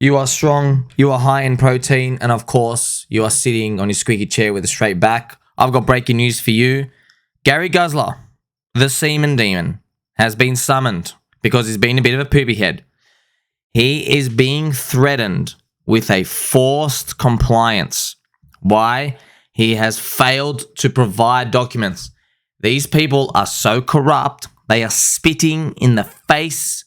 You are strong, you are high in protein, and of course, you are sitting on your squeaky chair with a straight back. I've got breaking news for you. Gary Gensler, the semen demon, has been summoned because he's been a bit of a poopy head. He is being threatened with a forced compliance. Why? He has failed to provide documents. These people are so corrupt, they are spitting in the face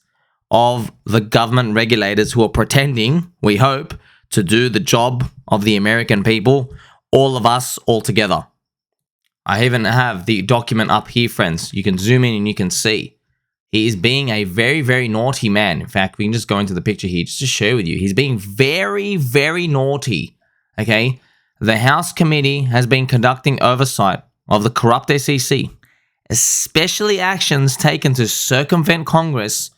of the government regulators who are pretending, we hope, to do the job of the American people, all of us, all together. I even have the document up here, friends. You can zoom in and you can see. He is being a very, very naughty man. In fact, we can just go into the picture here just to share with you. He's being very, very naughty, okay? The House Committee has been conducting oversight of the corrupt SEC, especially actions taken to circumvent Congress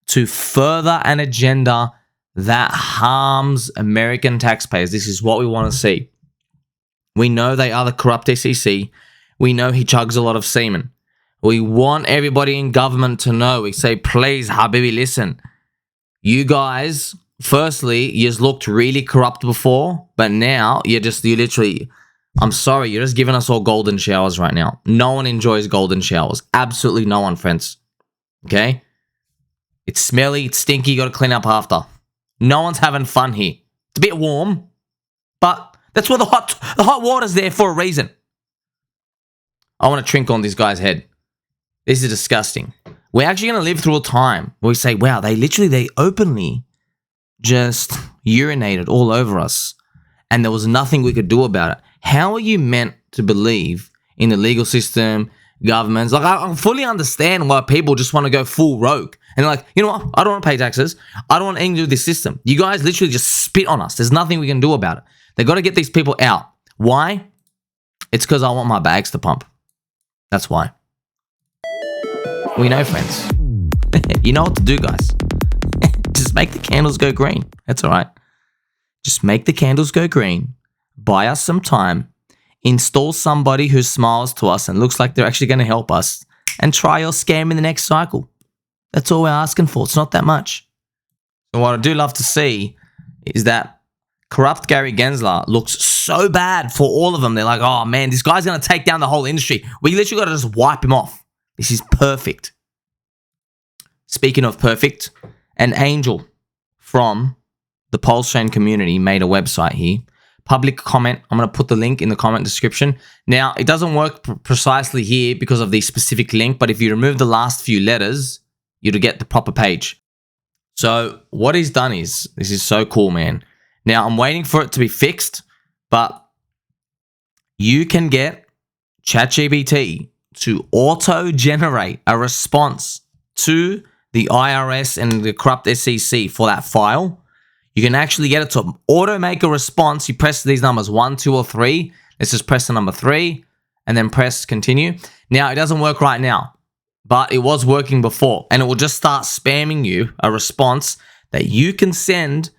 to further an agenda that harms American taxpayers. This is what we want to see. We know they are the corrupt SEC. We know he chugs a lot of semen. We want everybody in government to know. We say, please, Habibi, listen. You guys, firstly, you looked really corrupt before, but now you literally, I'm sorry, you're just giving us all golden showers right now. No one enjoys golden showers. Absolutely no one, friends. Okay? It's smelly, it's stinky, you got to clean up after. No one's having fun here. It's a bit warm, but that's where the hot water's there for a reason. I want to trink on this guy's head. This is disgusting. We're actually going to live through a time where we say, wow, they openly just urinated all over us and there was nothing we could do about it. How are you meant to believe in the legal system, governments? Like, I fully understand why people just want to go full rogue. And they're like, you know what? I don't want to pay taxes. I don't want anything to do with this system. You guys literally just spit on us. There's nothing we can do about it. They got to get these people out. Why? It's because I want my bags to pump. That's why. We know, friends. You know what to do, guys. Just make the candles go green. That's all right. Just make the candles go green. Buy us some time. Install somebody who smiles to us and looks like they're actually going to help us. And try your scam in the next cycle. That's all we're asking for. It's not that much. So what I do love to see is that corrupt Gary Gensler looks so bad for all of them. They're like, oh man, this guy's going to take down the whole industry. We literally got to just wipe him off. This is perfect. Speaking of perfect, an angel from the PulseChain community made a website here. Public comment. I'm going to put the link in the comment description. Now, it doesn't work precisely here because of the specific link, but if you remove the last few letters, you'll get the proper page. So what he's done is, this is so cool, man. Now, I'm waiting for it to be fixed, but you can get ChatGPT to auto-generate a response to the IRS and the corrupt SEC for that file. You can actually get it to auto-make a response. You press these numbers 1, 2, or 3. Let's just press the number 3 and then press continue. Now, it doesn't work right now, but it was working before, and it will just start spamming you a response that you can send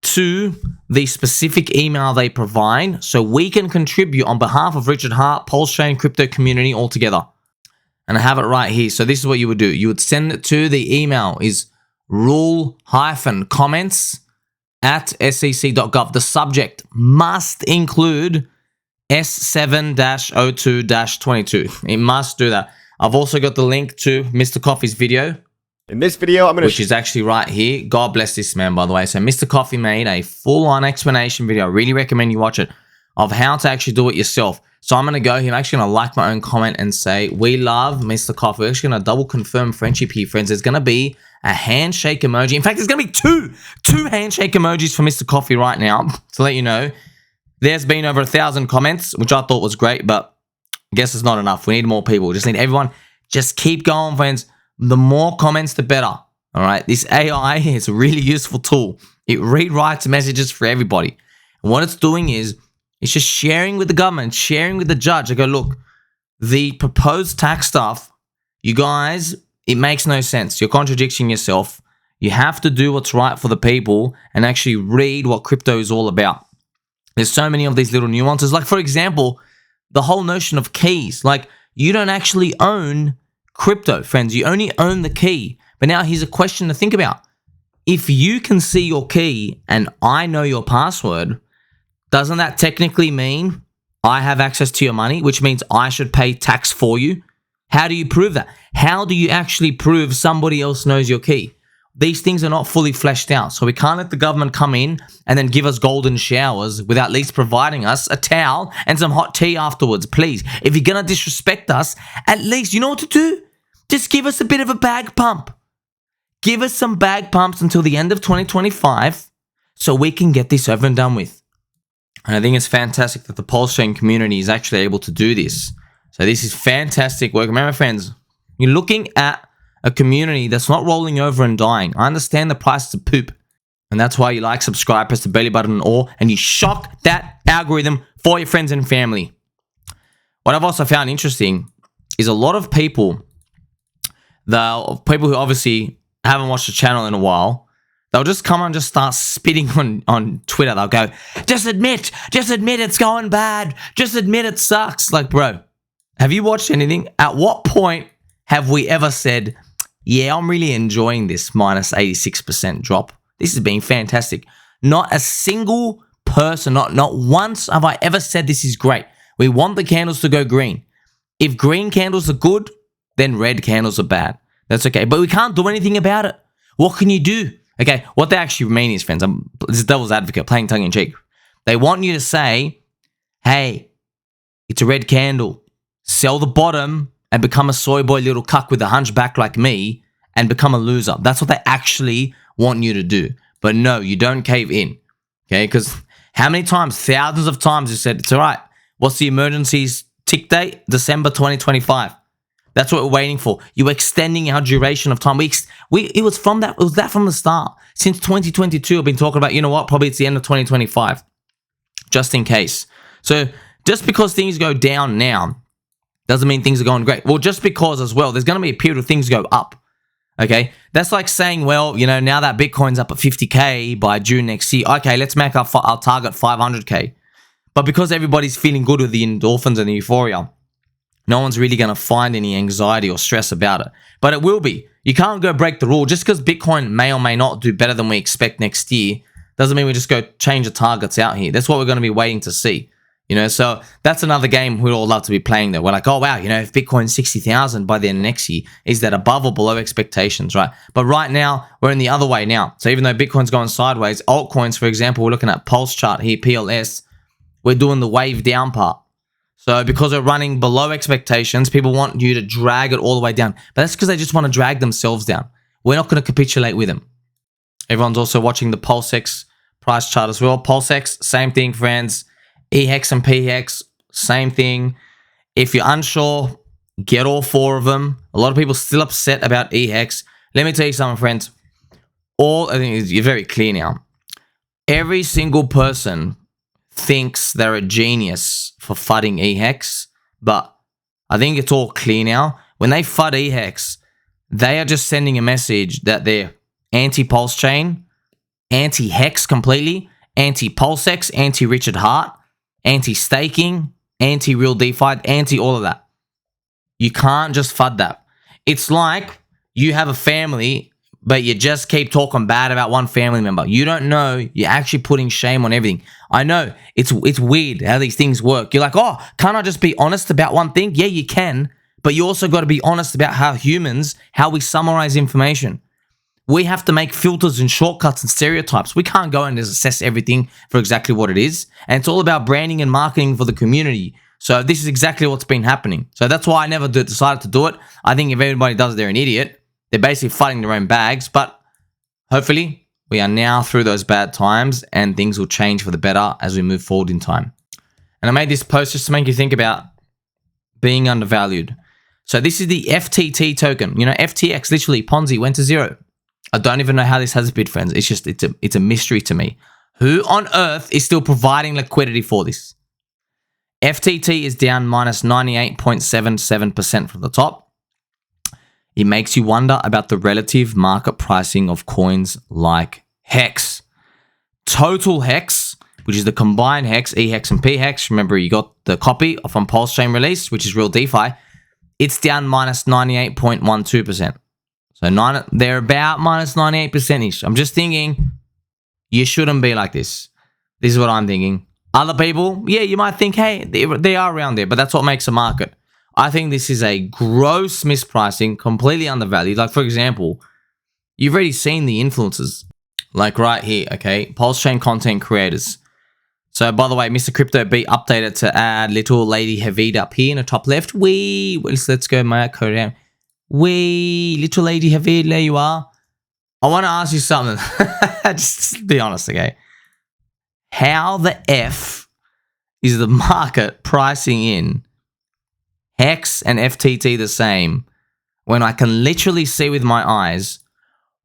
to the specific email they provide, so we can contribute on behalf of Richard Hart, PulseChain crypto community altogether. And I have it right here. So this is what you would do. You would send it to the email is rule-comments@sec.gov. The subject must include S7-02-22. It must do that. I've also got the link to Mr. Coffee's video. In this video, which is actually right here. God bless this man, by the way. So Mr. Coffee made a full-on explanation video. I really recommend you watch it of how to actually do it yourself. So I'm going to go here. I'm actually going to like my own comment and say, we love Mr. Coffee. We're actually going to double confirm friendship here, friends. There's going to be a handshake emoji. In fact, there's going to be two handshake emojis for Mr. Coffee right now to let you know. There's been over 1,000 comments, which I thought was great, but I guess it's not enough. We need more people. We just need everyone. Just keep going, friends. The more comments, the better. All right. This AI is a really useful tool. It rewrites messages for everybody. And what it's doing is it's just sharing with the government, sharing with the judge. I go, look, the proposed tax stuff, you guys, it makes no sense. You're contradicting yourself. You have to do what's right for the people and actually read what crypto is all about. There's so many of these little nuances. Like, for example, the whole notion of keys. Like, you don't actually own crypto, friends. You only own the key. But now here's a question to think about. if you can see your key and I know your password, doesn't that technically mean I have access to your money, which means I should pay tax for you? How do you prove that? How do you actually prove somebody else knows your key? These things are not fully fleshed out, so we can't let the government come in and then give us golden showers without at least providing us a towel and some hot tea afterwards. Please, if you're going to disrespect us, at least, you know what to do? Just give us a bit of a bag pump. Give us some bag pumps until the end of 2025 so we can get this over and done with. And I think it's fantastic that the PulseChain community is actually able to do this. So this is fantastic work. Remember, friends, you're looking at a community that's not rolling over and dying. I understand the price is poop. And that's why you like, subscribe, press the belly button and all, and you shock that algorithm for your friends and family. What I've also found interesting is a lot of people, the people who obviously haven't watched the channel in a while, they'll just come and just start spitting on Twitter. They'll go, just admit it's going bad. Just admit it sucks. Like, bro, have you watched anything? At what point have we ever said, yeah, I'm really enjoying this minus 86% drop? This has been fantastic. Not a single person, not once have I ever said this is great. We want the candles to go green. If green candles are good, then red candles are bad. That's okay. But we can't do anything about it. What can you do? Okay, what they actually mean is, friends, this is devil's advocate, playing tongue-in-cheek. They want you to say, hey, it's a red candle. Sell the bottom and become a soy boy little cuck with a hunchback like me and become a loser. That's what they actually want you to do. But no, you don't cave in. Okay, because how many times, thousands of times you said, it's all right. What's the emergency's tick date? December 2025. That's what we're waiting for. You're extending our duration of time. It was that from the start. Since 2022, I've been talking about, you know what, probably it's the end of 2025. Just in case. So just because things go down now doesn't mean things are going great. Well, just because as well, there's going to be a period where things go up. Okay? That's like saying, well, you know, now that Bitcoin's up at 50K by June next year, okay, let's make our target 500K. But because everybody's feeling good with the endorphins and the euphoria, no one's really going to find any anxiety or stress about it. But it will be. You can't go break the rule. Just because Bitcoin may or may not do better than we expect next year doesn't mean we just go change the targets out here. That's what we're going to be waiting to see. You know, so that's another game we'd all love to be playing though. We're like, oh wow, you know, if Bitcoin's 60,000 by the end of next year, is that above or below expectations, right? But right now, we're in the other way now. So even though Bitcoin's going sideways, altcoins, for example, we're looking at Pulse chart here, PLS, we're doing the wave down part. So because we're running below expectations, people want you to drag it all the way down. But that's because they just want to drag themselves down. We're not going to capitulate with them. Everyone's also watching the PulseX price chart as well. PulseX, same thing, friends. eHEX and pHEX, same thing. If you're unsure, get all four of them. A lot of people still upset about eHEX. Let me tell you something, friends. I think you're very clear now. Every single person thinks they're a genius for fudding eHEX, but I think it's all clear now. When they FUD eHEX, they are just sending a message that they're anti-PulseChain, anti-HEX completely, anti-PulseX, anti-Richard Hart, anti-staking, anti-real DeFi, anti all of that. You can't just FUD that. It's like you have a family, but you just keep talking bad about one family member. You don't know you're actually putting shame on everything. I know it's weird how these things work. You're like, oh, can't I just be honest about one thing? Yeah, you can, but you also got to be honest about how we summarize information. We have to make filters and shortcuts and stereotypes. We can't go and just assess everything for exactly what it is. And it's all about branding and marketing for the community. So this is exactly what's been happening. So that's why I never decided to do it. I think if everybody does it, they're an idiot. They're basically fighting their own bags. But hopefully we are now through those bad times and things will change for the better as we move forward in time. And I made this post just to make you think about being undervalued. So this is the FTT token. You know, FTX, literally Ponzi, went to zero. I don't even know how this has been, friends. It's a mystery to me. Who on earth is still providing liquidity for this? FTT is down minus 98.77% from the top. It makes you wonder about the relative market pricing of coins like HEX. Total HEX, which is the combined HEX, eHEX and pHEX. Remember, you got the copy from PulseChain release, which is real DeFi. It's down minus 98.12%. So they're about minus 98%ish. I'm just thinking you shouldn't be like this. This is what I'm thinking. Other people, yeah, you might think, hey, they are around there, but that's what makes a market. I think this is a gross mispricing, completely undervalued. Like, for example, you've already seen the influencers. Like right here, okay? PulseChain content creators. So, by the way, Mr. Crypto Beat updated to add little lady Havid up here in the top left. Let's go my code down. Little lady Havid, there you are. I want to ask you something. Just be honest, okay? How the F is the market pricing in HEX and FTT the same when I can literally see with my eyes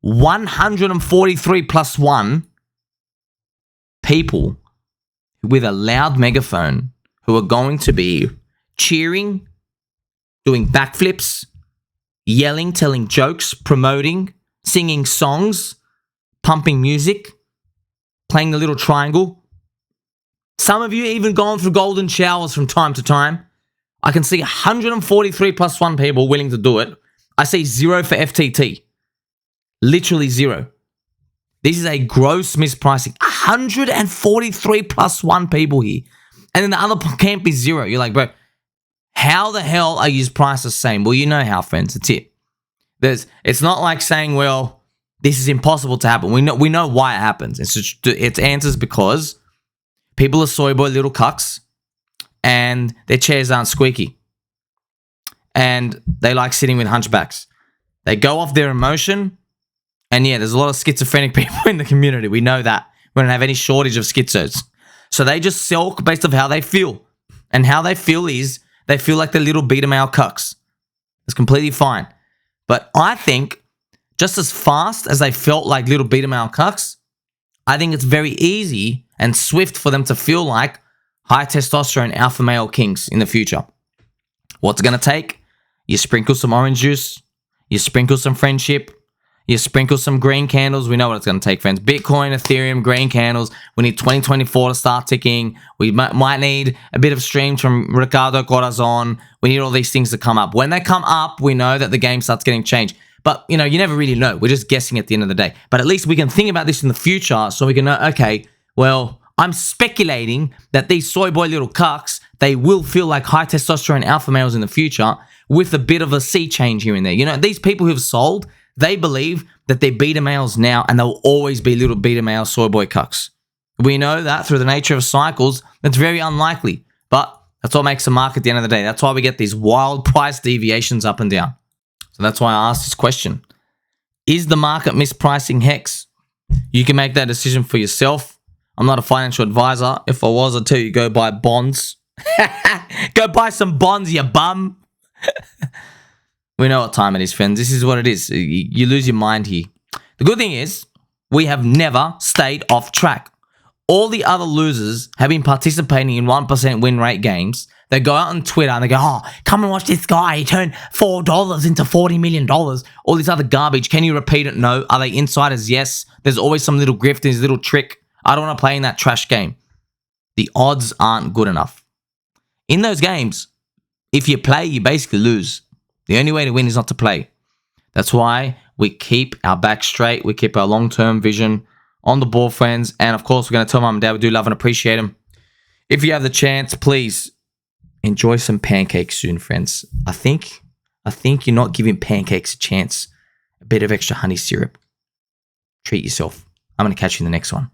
143 plus 1 people with a loud megaphone who are going to be cheering, doing backflips, yelling, telling jokes, promoting, singing songs, pumping music, playing the little triangle. Some of you even going through golden showers from time to time. I can see 143 plus 1 people willing to do it. I see 0 for FTT. Literally 0. This is a gross mispricing. 143 plus 1 people here. And then the other camp is 0. You're like, bro, how the hell are you priced the same? Well, you know how, friends. That's it. It's not like saying, well, this is impossible to happen. We know why it happens. It's answers because people are soy boy little cucks and their chairs aren't squeaky. And they like sitting with hunchbacks. They go off their emotion. And yeah, there's a lot of schizophrenic people in the community. We know that. We don't have any shortage of schizos. So they just sell based on how they feel. And how they feel is they feel like they're little beta male cucks. It's completely fine. But I think just as fast as they felt like little beta male cucks, I think it's very easy and swift for them to feel like high testosterone alpha male kings in the future. What's it going to take? You sprinkle some orange juice. You sprinkle some friendship. You sprinkle some green candles. We know what it's going to take, friends. Bitcoin, Ethereum, green candles. We need 2024 to start ticking. We might need a bit of streams from Ricardo Corazon. We need all these things to come up. When they come up, we know that the game starts getting changed. But, you know, you never really know. We're just guessing at the end of the day. But at least we can think about this in the future so we can know, okay, well, I'm speculating that these soy boy little cucks, they will feel like high testosterone alpha males in the future with a bit of a sea change here and there. You know, these people who've sold, they believe that they're beta males now and they'll always be little beta male soy boy cucks. We know that through the nature of cycles, that's very unlikely. But that's what makes a market at the end of the day. That's why we get these wild price deviations up and down. So that's why I asked this question. Is the market mispricing HEX? You can make that decision for yourself. I'm not a financial advisor. If I was, I'd tell you go buy bonds. Go buy some bonds, you bum. We know what time it is, friends. This is what it is. You lose your mind here. The good thing is, we have never stayed off track. All the other losers have been participating in 1% win rate games. They go out on Twitter and they go, oh, come and watch this guy. He turned $4 into $40 million. All this other garbage. Can you repeat it? No. Are they insiders? Yes. There's always some little grift, there's a little trick. I don't want to play in that trash game. The odds aren't good enough. In those games, if you play, you basically lose. The only way to win is not to play. That's why we keep our back straight. We keep our long-term vision on the ball, friends. And of course, we're going to tell mom and dad we do love and appreciate them. If you have the chance, please enjoy some pancakes soon, friends. I think you're not giving pancakes a chance. A bit of extra honey syrup. Treat yourself. I'm going to catch you in the next one.